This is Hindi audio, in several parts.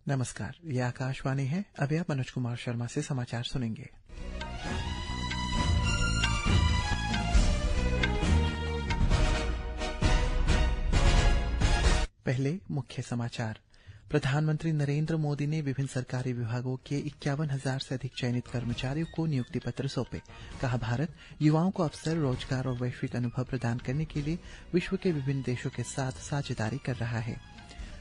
नमस्कार, ये आकाशवाणी है। अभी आप मनोज कुमार शर्मा से समाचार सुनेंगे। पहले मुख्य समाचार। प्रधानमंत्री नरेंद्र मोदी ने विभिन्न सरकारी विभागों के 51,000 से अधिक चयनित कर्मचारियों को नियुक्ति पत्र सौंपे। कहा, भारत युवाओं को अवसर, रोजगार और वैश्विक अनुभव प्रदान करने के लिए विश्व के विभिन्न देशों के साथ साझेदारी कर रहा है।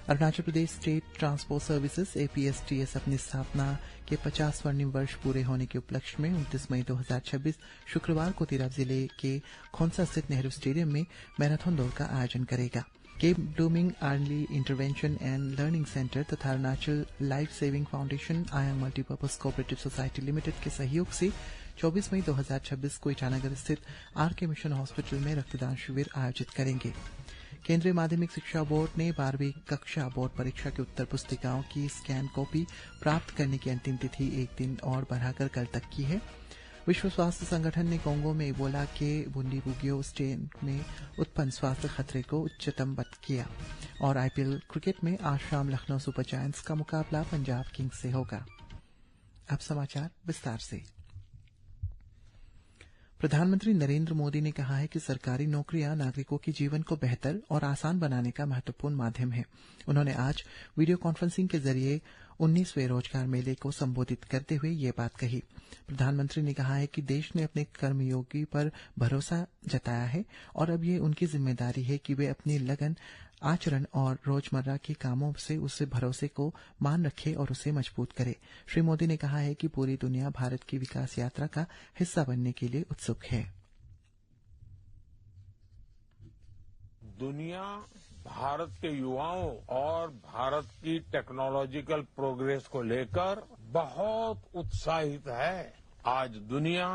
Arunachal Pradesh state transport services APSTS अपनी स्थापना के 50 स्वर्णिम वर्ष पूरे होने के उपलक्ष्य में 29 मई 2026 शुक्रवार को तिराप जिले के खोंसा स्थित नेहरू स्टेडियम में मैराथन दौड़ का आयोजन करेगा। Cape blooming early intervention and learning centre तथा Arunachal life saving foundation Ayang multipurpose cooperative society limited के सहयोग से 24 मई 2026 को ईटानगर स्थित RK मिशन हॉस्पिटल में रक्तदान शिविर आयोजित करेंगे। केंद्रीय माध्यमिक शिक्षा बोर्ड ने 12वीं कक्षा बोर्ड परीक्षा की उत्तर पुस्तिकाओं की स्कैन कॉपी प्राप्त करने की अंतिम तिथि एक दिन और बढ़ाकर कल तक की है। विश्व स्वास्थ्य संगठन ने कोंगो में इबोला के बुंडीबुगियो स्ट्रेन में उत्पन्न स्वास्थ्य खतरे को उच्चतम बत किया। और IPL क्रिकेट में आज शाम लखनऊ सुपर जायंट्स का मुकाबला पंजाब किंग्स से होगा। अब समाचार विस्तार से। प्रधानमंत्री नरेंद्र मोदी ने कहा है कि सरकारी नौकरियां नागरिकों के जीवन को बेहतर और आसान बनाने का महत्वपूर्ण माध्यम है। उन्होंने आज वीडियो कॉन्फ्रेंसिंग के जरिए 19वें रोजगार मेले को संबोधित करते हुए ये बात कही। प्रधानमंत्री ने कहा है कि देश ने अपने कर्मयोगी पर भरोसा जताया है और अब ये उनकी जिम्मेदारी है कि वे अपनी लगन, आचरण और रोजमर्रा के कामों से उस भरोसे को मान रखे और उसे मजबूत करे। श्री मोदी ने कहा है कि पूरी दुनिया भारत की विकास यात्रा का हिस्सा बनने के लिए उत्सुक है। दुनिया भारत के युवाओं और भारत की टेक्नोलॉजिकल प्रोग्रेस को लेकर बहुत उत्साहित है। आज दुनिया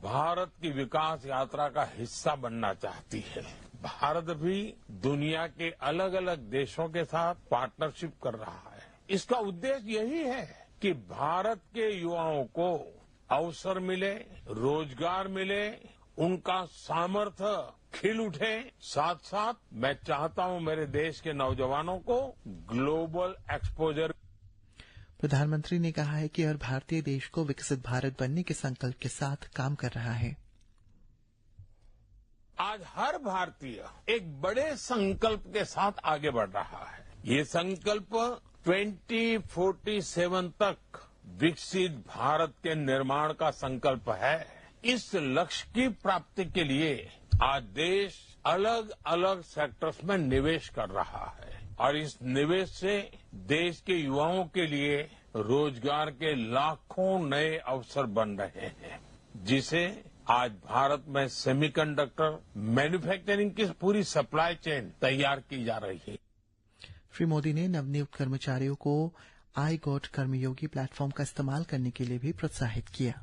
भारत की विकास यात्रा का हिस्सा बनना चाहती है। भारत भी दुनिया के अलग अलग देशों के साथ पार्टनरशिप कर रहा है। इसका उद्देश्य यही है कि भारत के युवाओं को अवसर मिले, रोजगार मिले, उनका सामर्थ्य खिल उठे। साथ साथ मैं चाहता हूं मेरे देश के नौजवानों को ग्लोबल एक्सपोजर। प्रधानमंत्री ने कहा है कि हर भारतीय देश को विकसित भारत बनने के संकल्प के साथ काम कर रहा है। आज हर भारतीय एक बड़े संकल्प के साथ आगे बढ़ रहा है। ये संकल्प 2047 तक विकसित भारत के निर्माण का संकल्प है। इस लक्ष्य की प्राप्ति के लिए आज देश अलग अलग सेक्टर्स में निवेश कर रहा है और इस निवेश से देश के युवाओं के लिए रोजगार के लाखों नए अवसर बन रहे हैं, जिसे आज भारत में सेमीकंडक्टर मैन्युफैक्चरिंग की पूरी सप्लाई चेन तैयार की जा रही है। श्री मोदी ने नवनियुक्त कर्मचारियों को आई गॉट कर्मयोगी प्लेटफॉर्म का इस्तेमाल करने के लिए भी प्रोत्साहित किया।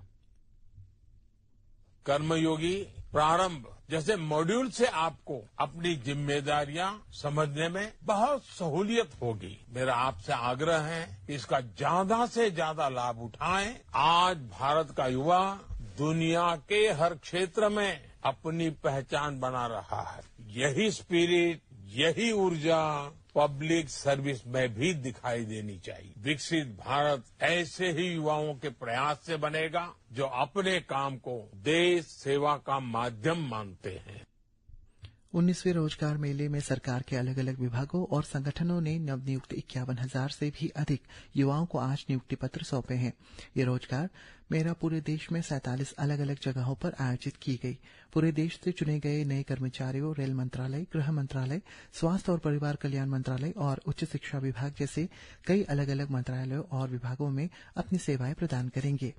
कर्मयोगी प्रारंभ जैसे मॉड्यूल से आपको अपनी जिम्मेदारियां समझने में बहुत सहूलियत होगी। मेरा आपसे आग्रह है कि इसका ज्यादा से ज्यादा लाभ उठाएं। आज भारत का युवा दुनिया के हर क्षेत्र में अपनी पहचान बना रहा है। यही स्पिरिट, यही ऊर्जा पब्लिक सर्विस में भी दिखाई देनी चाहिए। विकसित भारत ऐसे ही युवाओं के प्रयास से बनेगा जो अपने काम को देश सेवा का माध्यम मानते हैं। 19वें रोजगार मेले में सरकार के अलग अलग विभागों और संगठनों ने नवनियुक्त 51,000 से भी अधिक युवाओं को आज नियुक्ति पत्र सौंपे हैं। ये रोजगार मेरा पूरे देश में 47 अलग अलग जगहों पर आयोजित की गई। पूरे देश से चुने गए नए कर्मचारियों रेल मंत्रालय, गृह मंत्रालय, स्वास्थ्य और परिवार कल्याण मंत्रालय और उच्च शिक्षा विभाग जैसे कई अलग अलग मंत्रालयों और विभागों में अपनी सेवाएं प्रदान करेंगे।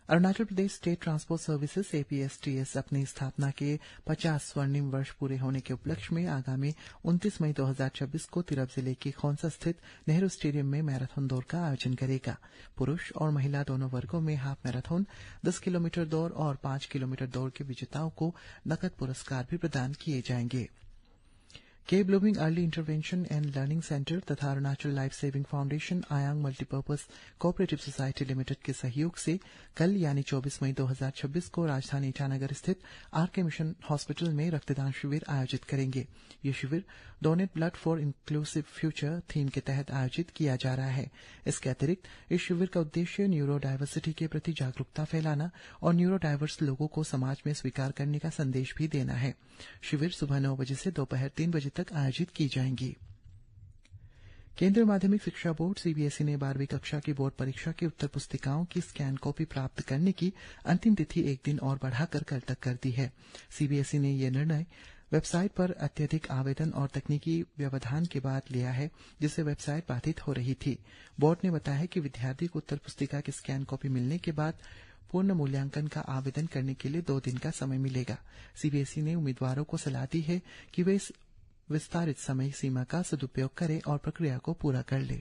Arunachal Pradesh state transport services APSTS अपनी स्थापना के 50 स्वर्णिम वर्ष पूरे होने के उपलक्ष्य में आगामी 29 मई 2026 को तिरप जिले के खोंसा स्थित नेहरू स्टेडियम में मैराथन दौड़ का आयोजन करेगा। पुरुष और महिला दोनों वर्गों में हाफ मैराथन, 10 किलोमीटर दौड़ और 5 किलोमीटर दौड़ के विजेताओं को नकद पुरस्कार भी प्रदान किए जाएंगे। के blooming early intervention and learning centre तथा Arunachal life saving foundation Ayang multipurpose cooperative society limited के सहयोग से कल यानी 24 मई 2026 को राजधानी ईटानगर स्थित आरके मिशन हॉस्पिटल में रक्तदान शिविर आयोजित करेंगे। ये शिविर donate blood for inclusive future theme के तहत आयोजित किया जा रहा है। इसके अतिरिक्त इस शिविर का उद्देश्य न्यूरो डायवर्सिटी के प्रति जागरूकता फैलाना और न्यूरो डायवर्स लोगों को समाज में स्वीकार करने का संदेश भी देना है। शिविर सुबह 9 बजे से दोपहर 3 बजे तक आयोजित की जाएंगी। केंद्रीय माध्यमिक शिक्षा बोर्ड सीबीएसई ने 12वीं कक्षा की बोर्ड परीक्षा की उत्तर पुस्तिकाओं की स्कैन कॉपी प्राप्त करने की अंतिम तिथि एक दिन और बढ़ाकर कल तक कर दी है। सीबीएसई ने यह निर्णय वेबसाइट पर अत्यधिक आवेदन और तकनीकी व्यवधान के बाद लिया है, जिससे वेबसाइट बाधित हो रही थी। बोर्ड ने बताया कि विद्यार्थी को उत्तर पुस्तिका की स्कैन कॉपी मिलने के बाद पूर्ण मूल्यांकन का आवेदन करने के लिए 2 दिन का समय मिलेगा। सीबीएसई ने उम्मीदवारों को सलाह दी है कि वे इस विस्तारित समय सीमा का सदुपयोग करें और प्रक्रिया को पूरा कर लें।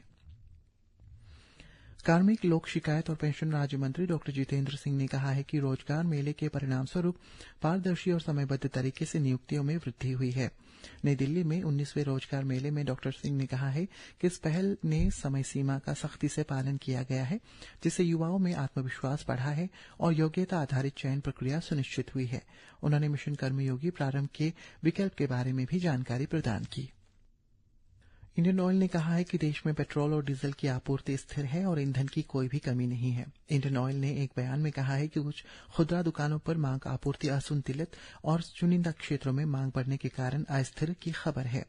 कार्मिक, लोक शिकायत और पेंशन राज्य मंत्री डॉक्टर जितेंद्र सिंह ने कहा है कि रोजगार मेले के परिणामस्वरूप पारदर्शी और समयबद्ध तरीके से नियुक्तियों में वृद्धि हुई है। नई दिल्ली में 19वें रोजगार मेले में डॉक्टर सिंह ने कहा है कि इस पहल ने समय सीमा का सख्ती से पालन किया गया है, जिससे युवाओं में आत्मविश्वास बढ़ा है और योग्यता आधारित चयन प्रक्रिया सुनिश्चित हुई है। उन्होंने मिशन कर्मयोगी प्रारंभ के विकल्प के बारे में भी जानकारी प्रदान की। इंडियन ऑयल ने कहा है कि देश में पेट्रोल और डीजल की आपूर्ति स्थिर है और ईंधन की कोई भी कमी नहीं है। इंडियन ऑयल ने एक बयान में कहा है कि कुछ खुदरा दुकानों पर मांग आपूर्ति असंतुलित और चुनिंदा क्षेत्रों में मांग बढ़ने के कारण अस्थिर की खबर है।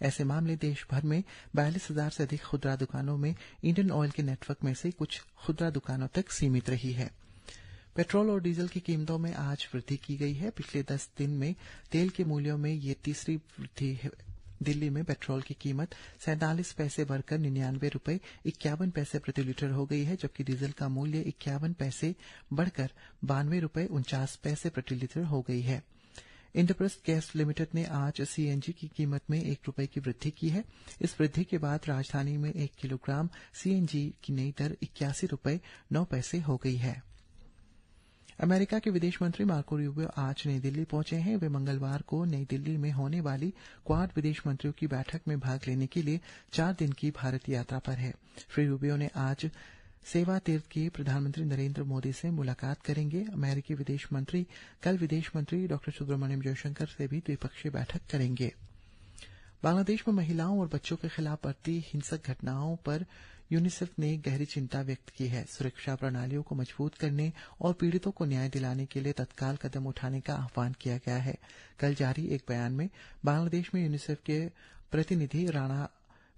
ऐसे मामले देश भर में 42,000 से अधिक खुदरा दुकानों में इंडियन ऑयल के नेटवर्क में से कुछ खुदरा दुकानों तक सीमित रही है। पेट्रोल और डीजल की कीमतों में आज वृद्धि की गई है। पिछले 10 दिन में तेल के मूल्यों में ये तीसरी वृद्धि है। दिल्ली में पेट्रोल की कीमत 47 पैसे बढ़कर 99 रुपये 51 पैसे प्रति लीटर हो गई है, जबकि डीजल का मूल्य 51 पैसे बढ़कर 92 रुपये 49 पैसे प्रति लीटर हो गई है। इंद्रप्रस्थ गैस लिमिटेड ने आज सीएनजी की कीमत में 1 रुपये की वृद्धि की है। इस वृद्धि के बाद राजधानी में 1 किलोग्राम सीएनजी की नई दर 81 रुपये 9 पैसे हो गई है। अमेरिका के विदेश मंत्री मार्को रूबियो आज नई दिल्ली पहुंचे हैं। वे मंगलवार को नई दिल्ली में होने वाली क्वाड विदेश मंत्रियों की बैठक में भाग लेने के लिए 4 दिन की भारत यात्रा पर है। श्री रूबियो ने आज सेवा तीर्थ के प्रधानमंत्री नरेंद्र मोदी से मुलाकात करेंगे। अमेरिकी विदेश मंत्री कल विदेश मंत्री डॉक्टर सुब्रमण्यम जयशंकर से भी द्विपक्षीय बैठक करेंगे। बांग्लादेश में महिलाओं और बच्चों के खिलाफ बढ़ती हिंसक घटनाओं पर यूनिसेफ ने गहरी चिंता व्यक्त की है। सुरक्षा प्रणालियों को मजबूत करने और पीड़ितों को न्याय दिलाने के लिए तत्काल कदम उठाने का आह्वान किया गया है। कल जारी एक बयान में बांग्लादेश में यूनिसेफ के प्रतिनिधि राणा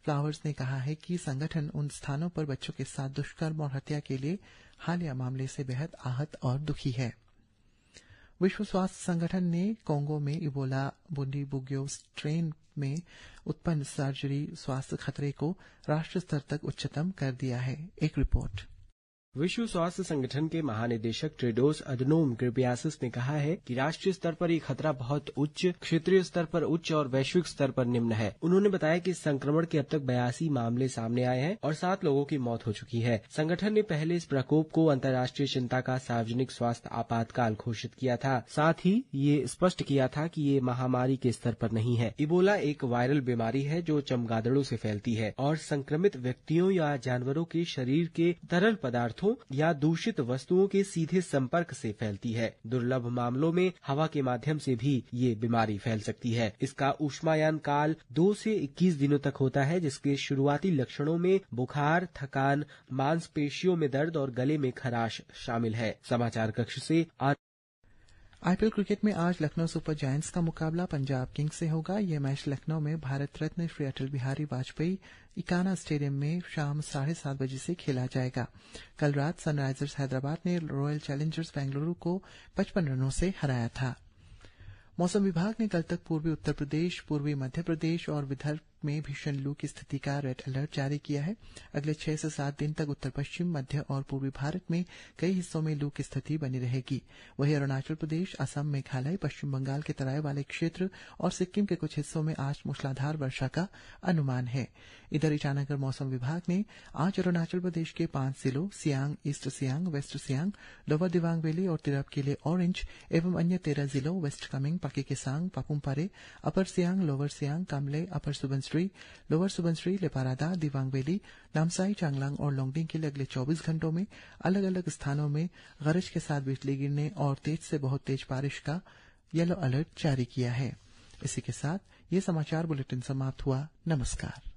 फ्लावर्स ने कहा है कि संगठन उन स्थानों पर बच्चों के साथ दुष्कर्म और हत्या के लिए हालिया मामले से बेहद आहत और दुखी है। विश्व स्वास्थ्य संगठन ने कोंगो में इबोला बुंडीबुग्यो स्ट्रेन में उत्पन्न सर्जरी स्वास्थ्य खतरे को राष्ट्रीय स्तर तक उच्चतम कर दिया है। एक रिपोर्ट। विश्व स्वास्थ्य संगठन के महानिदेशक टेड्रोस अधनोम घेब्रेयेसस ने कहा है कि राष्ट्रीय स्तर पर ये खतरा बहुत उच्च, क्षेत्रीय स्तर पर उच्च और वैश्विक स्तर पर निम्न है। उन्होंने बताया कि इस संक्रमण के अब तक 82 मामले सामने आए हैं और 7 लोगों की मौत हो चुकी है। संगठन ने पहले इस प्रकोप को अंतर्राष्ट्रीय चिंता का सार्वजनिक स्वास्थ्य आपातकाल घोषित किया था। साथ ही ये स्पष्ट किया था कि ये महामारी के स्तर पर नहीं है। इबोला एक वायरल बीमारी है जो चमगादड़ों से फैलती है और संक्रमित व्यक्तियों या जानवरों के शरीर के तरल पदार्थों या दूषित वस्तुओं के सीधे संपर्क से फैलती है। दुर्लभ मामलों में हवा के माध्यम से भी ये बीमारी फैल सकती है। इसका ऊष्मायान काल 2 से 21 दिनों तक होता है, जिसके शुरुआती लक्षणों में बुखार, थकान, मांसपेशियों में दर्द और गले में खराश शामिल है। समाचार कक्ष से आईपीएल क्रिकेट में आज लखनऊ सुपर जायंट्स का मुकाबला पंजाब किंग्स से होगा। यह मैच लखनऊ में भारत रत्न श्री अटल बिहारी वाजपेयी इकाना स्टेडियम में शाम 7:30 बजे से खेला जाएगा। कल रात सनराइजर्स हैदराबाद ने रॉयल चैलेंजर्स बेंगलुरु को 55 रनों से हराया था। मौसम विभाग ने कल तक पूर्वी उत्तर प्रदेश, पूर्वी मध्य प्रदेश और विदर्भ में भीषण लू की स्थिति का रेड अलर्ट जारी किया है। अगले 6 से 7 दिन तक उत्तर पश्चिम, मध्य और पूर्वी भारत में कई हिस्सों में लू की स्थिति बनी रहेगी। वहीं अरुणाचल प्रदेश, असम, मेघालय, पश्चिम बंगाल के तराई वाले क्षेत्र और सिक्किम के कुछ हिस्सों में आज मूसलाधार वर्षा का अनुमान है। इधर ईटानगर मौसम विभाग ने आज अरुणाचल प्रदेश के 5 जिलों Siang, east Siang, west Siang, lower Dibang valley और तिरप के लिए ऑरेंज एवं अन्य 13 जिलों west Kameng, Pakke Kessang, Papum Pare, upper Siang, lower Siang, Kamle, upper Subansiri, lower Subansiri, Lepa Rada, Dibang valley, Namsai, Changlang और लोंगडिंग के लिए अगले 24 घंटों में अलग अलग स्थानों में गरज के साथ बिजली गिरने और तेज से बहुत तेज बारिश का येलो अलर्ट जारी किया है। इसी के साथ ये समाचार बुलेटिन समाप्त हुआ। नमस्कार।